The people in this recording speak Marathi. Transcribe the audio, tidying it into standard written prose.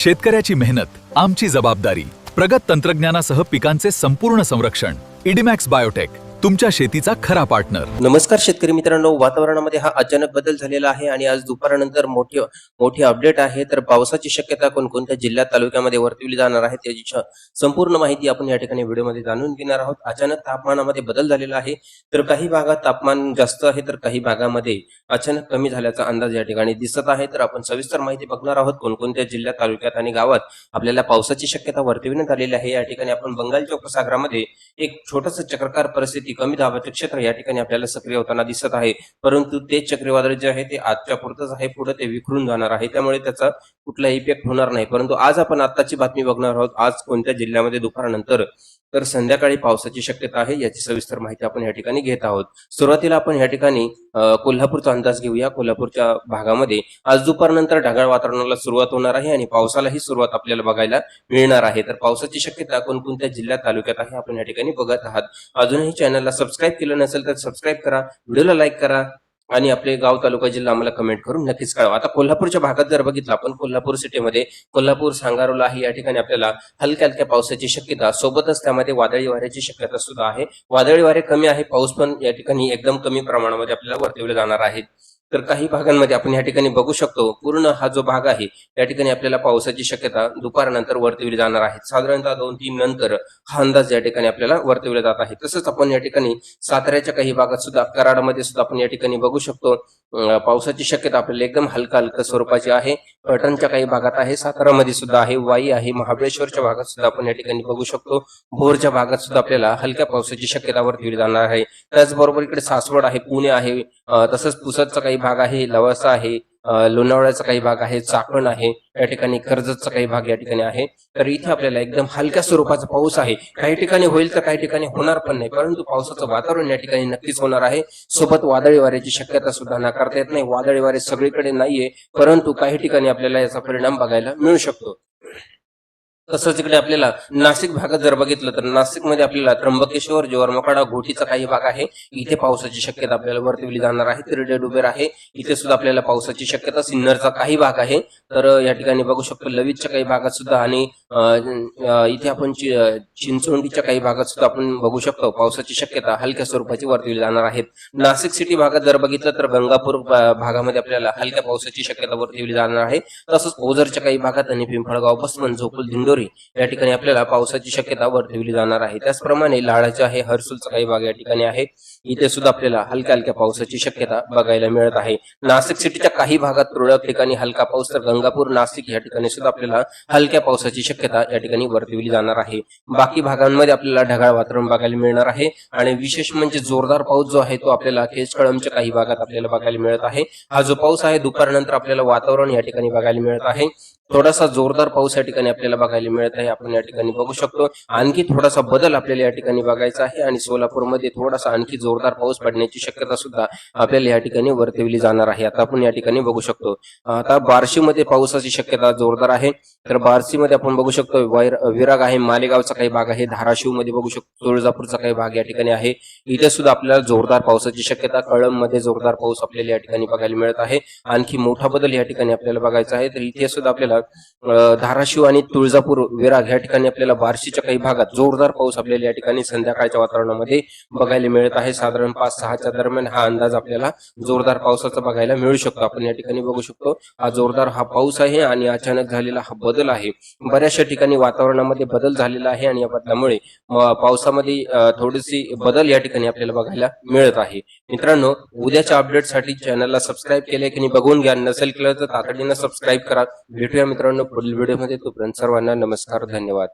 शेतकऱ्याची मेहनत आमची जबाबदारी. प्रगत तंत्रज्ञानासह पिकांचे संपूर्ण संरक्षण. इडीमॅक्स बायोटेक, तुमच्या शेतीचा खरा पार्टनर. नमस्कार शेतकरी मित्रांनो, वातावरणामध्ये हा अचानक बदल झालेला आहे आणि आज दुपारनंतर मोठी अपडेट आहे. तर पावसाची शक्यता कोणकोणत्या जिल्ह्यात तालुक्यामध्ये वर्तवली जाणार आहे त्याची संपूर्ण माहिती आपण या ठिकाणी व्हिडिओमध्ये जाणून घेणार आहोत. अचानक तापमानामध्ये बदल झालेला आहे, तर काही भागात तापमान जास्त आहे तर काही भागामध्ये अचानक कमी झाल्याचा अंदाज या ठिकाणी दिसत आहे. तर आपण सविस्तर माहिती बघणार आहोत कोणकोणत्या जिल्ह्यात तालुक्यात आणि गावात आपल्याला पावसाची शक्यता वर्तविण्यात आलेली आहे. या ठिकाणी आपण बंगालच्या उपसागरामध्ये एक छोटस चक्रकार परिस्थिती, कमी दाबाचे क्षेत्र या ठिकाणी आपल्याला सक्रिय होताना दिसत आहे. परंतु ते चक्रीवादळ जे आहे ते आजच्या पुरतच आहे, पुढे ते विखरून जाणार आहे, त्यामुळे त्याचा कुठलाही इफेक्ट होणार नाही. परंतु आज आपण आताची बातमी बघणार आहोत. आज कोणत्या जिल्ह्यामध्ये दुपारनंतर तर संध्याकाळी पावसाची शक्यता आहे याची सविस्तर माहिती आपण या ठिकाणी घेत आहोत. सुरुवातीला आपण या ठिकाणी कोल्हापूरचा अंदाज घेऊया. कोल्हापूरच्या भागामध्ये आज दुपारनंतर ढगाळ वातावरणाला सुरुवात होणार आहे आणि पावसालाही सुरुवात आपल्याला बघायला मिळणार आहे. तर पावसाची शक्यता कोणकोणत्या जिल्ह्यात तालुक्यात आहे आपण या ठिकाणी बघत आहात. अजूनही चॅनलला सबस्क्राईब केलं नसेल तर सबस्क्राईब करा, व्हिडिओला लाईक करा आणि आपले गाव, तालुका, जिल्हा आम्हाला कमेंट करून नक्कीच कळवा. आता कोल्हापूरच्या भागात जर बघितलं आपण, कोल्हापूर सिटीमध्ये कोल्हापूर, सांगारोला आहे या ठिकाणी आपल्याला हलक्या हलक्या पावसाची शक्यता, सोबतच त्यामध्ये वादळी वाऱ्याची शक्यता सुद्धा आहे. वादळी वारे कमी आहे, पाऊस पण या ठिकाणी एकदम कमी प्रमाणामध्ये आपल्याला वर्तवले जाणार आहे. तर काही भागांमध्ये आपण या ठिकाणी बघू शकतो, पूर्ण हा जो भाग आहे या ठिकाणी आपल्याला पावसाची शक्यता दुपारनंतर वर्तवली जाणार आहे. साधारणतः 2-3 नंतर हा अंदाज या ठिकाणी आपल्याला वर्तवला जात आहे. तसंच आपण या ठिकाणी साताऱ्याच्या काही भागात सुद्धा, कराडमध्ये सुद्धा आपण या ठिकाणी बघू शकतो पावसाची शक्यता आपल्याला एकदम हलका स्वरूपाची आहे. पैठणच्या काही भागात आहे, सातारामध्ये सुद्धा आहे, वाई आहे, महाबळेश्वरच्या भागात सुद्धा आपण या ठिकाणी बघू शकतो. भोरच्या भागात सुद्धा आपल्याला हलक्या पावसाची शक्यता वर्तवली जाणार आहे. त्याचबरोबर इकडे सासवड आहे, पुणे आहे, तसंच पुसदचा काही भाग आहे, लवासा आहे, लोणावळ्याचा काही भाग आहे, चाकण आहे, या ठिकाणी कर्जतचा काही भाग या ठिकाणी आहे. तर इथे आपल्याला एकदम हलक्या स्वरूपाचा पाऊस आहे. काही ठिकाणी होईल तर काही ठिकाणी होणार पण नाही, परंतु पावसाचं वातावरण या ठिकाणी नक्कीच होणार आहे. सोबत वादळी वाऱ्याची शक्यता सुद्धा नाकारता येत नाही. वादळी वारे सगळीकडे नाहीये, परंतु काही ठिकाणी आपल्याला याचा परिणाम बघायला मिळू शकतो. तसंच इकडे आपल्याला नाशिक भागात जर बघितलं तर नाशिकमध्ये आपल्याला त्र्यंबकेश्वर, जवळमोखाडा, घोटीचा काही भाग आहे, इथे पावसाची शक्यता आपल्याला वर्तवली जाणार आहे. तिरडे डुबेर आहे, इथे सुद्धा आपल्याला पावसाची शक्यता. सिन्नरचा काही भाग आहे, तर या ठिकाणी बघू शकतो. लवितच्या काही भागात सुद्धा आणि इथे आपण चिंचोंडीच्या काही भागात सुद्धा आपण बघू शकतो पावसाची शक्यता हलक्या स्वरूपाची वर्तवली जाणार आहे. नाशिक सिटी भागात जर बघितलं तर गंगापूर भागामध्ये आपल्याला हलक्या पावसाची शक्यता वर्तवली जाणार आहे. तसंच ओझरच्या काही भागात आणि पिंपळगाव, बसमन, झोपुल, दिंडोरी या ठिकाणी आपल्याला पावसाची शक्यता वर्तवली जाणार आहे. त्याचप्रमाणे लाडाचे आहे, हर्सुलचा काही भाग या ठिकाणी आहे, इथे सुद्धा आपल्याला हलक्या हलक्या पावसाची शक्यता बघायला मिळत आहे. नाशिक सिटीच्या काही भागात तुरळक ठिकाणी हलका पाऊस, तर गंगापूर, नाशिक या ठिकाणी सुद्धा आपल्याला हलक्या पावसाची शक्यता या ठिकाणी वर्तवली जाणार आहे. बाकी भागांमध्ये आपल्याला ढगाळ वातावरण बघायला मिळणार आहे आणि विशेष म्हणजे जोरदार पाऊस जो आहे तो आपल्याला केजकळमच्या काही भागात आपल्याला बघायला मिळत आहे. हा जो पाऊस आहे दुपारनंतर आपल्याला वातावरण या ठिकाणी बघायला मिळत आहे. थोडासा जोरदार पाऊस या ठिकाणी आपल्याला बघायला मिळत आहे, आपण या ठिकाणी बघू शकतो. आणखी थोडासा बदल आपल्याला या ठिकाणी बघायचा आहे आणि सोलापूरमध्ये थोडासा आणखी जोरदार पाऊस पडण्याची शक्यता सुद्धा आपल्याला या ठिकाणी वर्तवली जाणार आहे. आता आपण या ठिकाणी बघू शकतो. आता बार्शीमध्ये पावसाची शक्यता जोरदार आहे, तर बार्शीमध्ये आपण बघू शकतो विराग आहे, मालेगावचा काही भाग आहे, धाराशिव मध्ये बघू शकतो, तुळजापूरचा काही भाग या ठिकाणी आहे, इथे सुद्धा आपल्याला जोरदार पावसाची शक्यता. कळंबमध्ये जोरदार पाऊस आपल्याला या ठिकाणी बघायला मिळत आहे. आणखी मोठा बदल या ठिकाणी आपल्याला बघायचा आहे, तर इथे सुद्धा आपल्याला धाराशिव आणि तुळजापूर, विराग या ठिकाणी आपल्याला बार्शीच्या काही भागात जोरदार पाऊस आपल्याला या ठिकाणी संध्याकाळच्या वातावरणामध्ये बघायला मिळत आहे. साधारण 5-6च्या दरम्यान हा अंदाज आपल्याला जोरदार पावसाचा बघायला मिळू शकतो. आपण या ठिकाणी बघू शकतो हा जोरदार हा पाऊस आहे आणि अचानक झालेला हा बदल आहे. बऱ्याचशा ठिकाणी वातावरणामध्ये बदल झालेला आहे आणि या बदलामुळे पावसामध्ये थोडीशी बदल या ठिकाणी आपल्याला बघायला मिळत आहे. मित्रांनो, उद्याच्या अपडेटसाठी चॅनलला सबस्क्राईब केले की नाही बघून घ्या, नसेल केलं तर तातडीनं सबस्क्राईब करा. भेटूया मित्रांनो पुढील व्हिडिओमध्ये. तोपर्यंत सर्वांना नमस्कार, धन्यवाद.